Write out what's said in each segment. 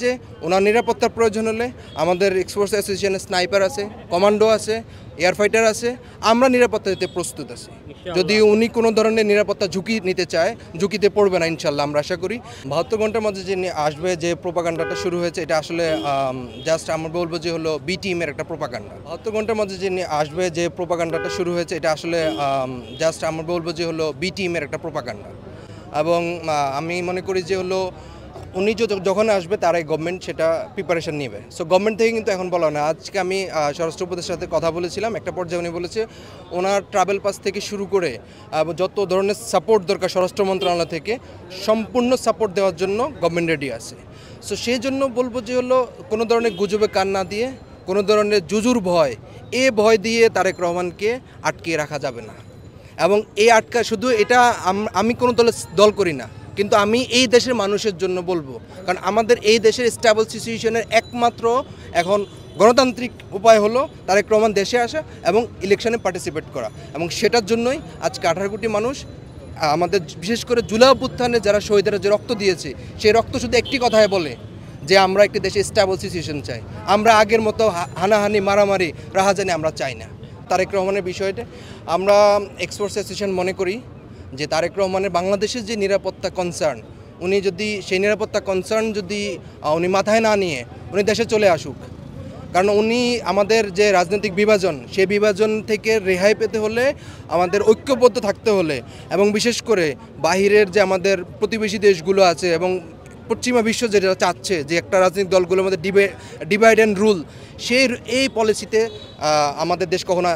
যে ওনার নিরাপত্তার প্রয়োজন হলে আমাদের এক্সফোর্স অ্যাসোসিয়েশনের স্নাইপার আছে, কমান্ডো আছে, এয়ার ফাইটার আছে, আমরা নিরাপত্তা দিতে প্রস্তুত আছি। যদি উনি কোনো ধরনের নিরাপত্তা ঝুঁকি নিতে চায়, ঝুঁকিতে পড়বে না ইনশাল্লাহ, আমরা আশা করি। 72 ঘন্টার মধ্যে যে আসবে যে প্রোপাগান্ডাটা শুরু হয়েছে, এটা আসলে জাস্ট আমরা বলবো যে হলো বি টিমের একটা প্রোপাগান্ডা। 72 ঘন্টার মধ্যে যে আসবে যে প্রোপাগান্ডাটা শুরু হয়েছে, এটা আসলে জাস্ট আমরা বলবো যে হলো বি টিমের একটা প্রোপাগান্ডা। এবং আমি মনে করি যে হলো উনি যখন আসবে তারাই গভর্নমেন্ট সেটা প্রিপারেশন নেবে। সো গভর্নমেন্ট থেকে কিন্তু এখন বলা না। আজকে আমি স্বরাষ্ট্র উপদেষ্টার সাথে কথা বলেছিলাম, একটা পর্যায়ে উনি বলেছে ওনার ট্রাভেল পাস থেকে শুরু করে যত ধরনের সাপোর্ট দরকার স্বরাষ্ট্র মন্ত্রণালয় থেকে সম্পূর্ণ সাপোর্ট দেওয়ার জন্য গভর্নমেন্ট রেডি আছে। সো সেই জন্য বলবো যে হলো কোনো ধরনের গুজবে কান না দিয়ে, কোনো ধরনের জুজুর ভয় দিয়ে তারেক রহমানকে আটকিয়ে রাখা যাবে না। এবং এই শুধু এটা আমি কোনো দল করি না, কিন্তু আমি এই দেশের মানুষের জন্য বলবো, কারণ আমাদের এই দেশের স্টেবল সিচুয়েশনের একমাত্র এখন গণতান্ত্রিক উপায় হলো তারেক রহমান দেশে আসা এবং ইলেকশনে পার্টিসিপেট করা। এবং সেটার জন্যই আজকে 18 কোটি মানুষ আমাদের, বিশেষ করে জুলাই অভ্যুত্থানে যারা শহীদরা যে রক্ত দিয়েছে, সেই রক্ত শুধু একটি কথায় বলে যে আমরা একটি দেশে স্টেবল সিচুয়েশন চাই। আমরা আগের মতো হানাহানি, মারামারি, রাহাজানি আমরা চাই না। তারেক রহমানের বিষয়টা আমরা এক্সপোর্টস অ্যাসোসিয়েশন মনে করি যে তারেক রহমানের বাংলাদেশের যে নিরাপত্তা কনসার্ন, উনি যদি সেই নিরাপত্তা কনসার্ন উনি মাথায় না নিয়ে উনি দেশে চলে আসুক। কারণ উনি আমাদের যে রাজনৈতিক বিভাজন, সেই বিভাজন থেকে রেহাই পেতে হলে আমাদের ঐক্যবদ্ধ থাকতে হলে, এবং বিশেষ করে বাহিরের যে আমাদের প্রতিবেশী দেশগুলো আছে এবং পশ্চিমা বিশ্ব যেটা চাচ্ছে যে একটা রাজনৈতিক দলগুলোর মধ্যে ডিভাইড অ্যান্ড রুল, এই পলিসিতে আমাদের দেশ কখনো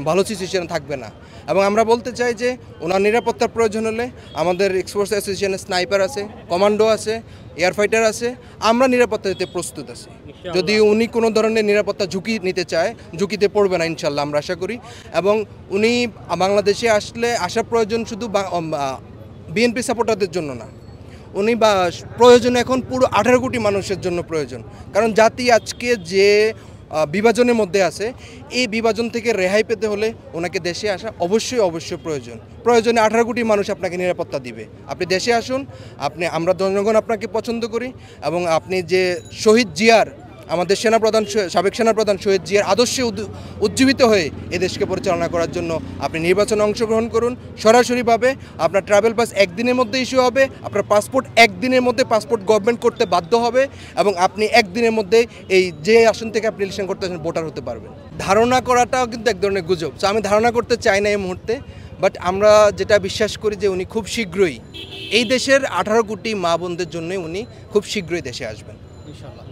ভালো সিচুয়েশনে থাকবে না। এবং আমরা বলতে চাই যে ওনার নিরাপত্তার প্রয়োজন হলে আমাদের এক্সফোর্স অ্যাসোসিয়েশনের স্নাইপার আছে, কমান্ডো আছে, এয়ার ফাইটার আছে, আমরা নিরাপত্তা দিতে প্রস্তুত আছি। যদি উনি কোনো ধরনের নিরাপত্তা ঝুঁকি নিতে চায়, ঝুঁকিতে পড়বে না ইনশাল্লাহ, আমরা আশা করি। এবং উনি বাংলাদেশে আসার প্রয়োজন শুধু বিএনপি সাপোর্টারদের জন্য না, উনি প্রয়োজন এখন পুরো 18 কোটি মানুষের জন্য প্রয়োজন। কারণ জাতি আজকে যে বিভাজনের মধ্যে আছে, এই বিভাজন থেকে রেহাই পেতে হলে ওনাকে দেশে আসা অবশ্যই প্রয়োজনে 18 কোটি মানুষ আপনাকে নিরাপত্তা দিবে। আপনি দেশে আসুন, আমরা জনগণ আপনাকে পছন্দ করি। এবং আপনি যে শহীদ জিয়ার, আমাদের সাবেক সেনাপ্রধান শহীদ জিয়ার আদর্শে উজ্জীবিত হয়ে এদেশকে পরিচালনা করার জন্য আপনি নির্বাচনে অংশগ্রহণ করুন সরাসরিভাবে। আপনার ট্রাভেল পাস একদিনের মধ্যে ইস্যু হবে, আপনার পাসপোর্ট একদিনের মধ্যে পাসপোর্ট গভর্নমেন্ট করতে বাধ্য হবে, এবং আপনি একদিনের মধ্যে এই যে আসন থেকে আপনি ইলেকশন করতে আসেন ভোটার হতে পারবেন। ধারণা করাটাও কিন্তু এক ধরনের গুজব। সো আমি ধারণা করতে চাই না এই মুহূর্তে, বাট আমরা যেটা বিশ্বাস করি যে উনি খুব শীঘ্রই এই দেশের 18 কোটি মা বোনদের জন্য উনি খুব শীঘ্রই দেশে আসবেন ইনশাআল্লাহ।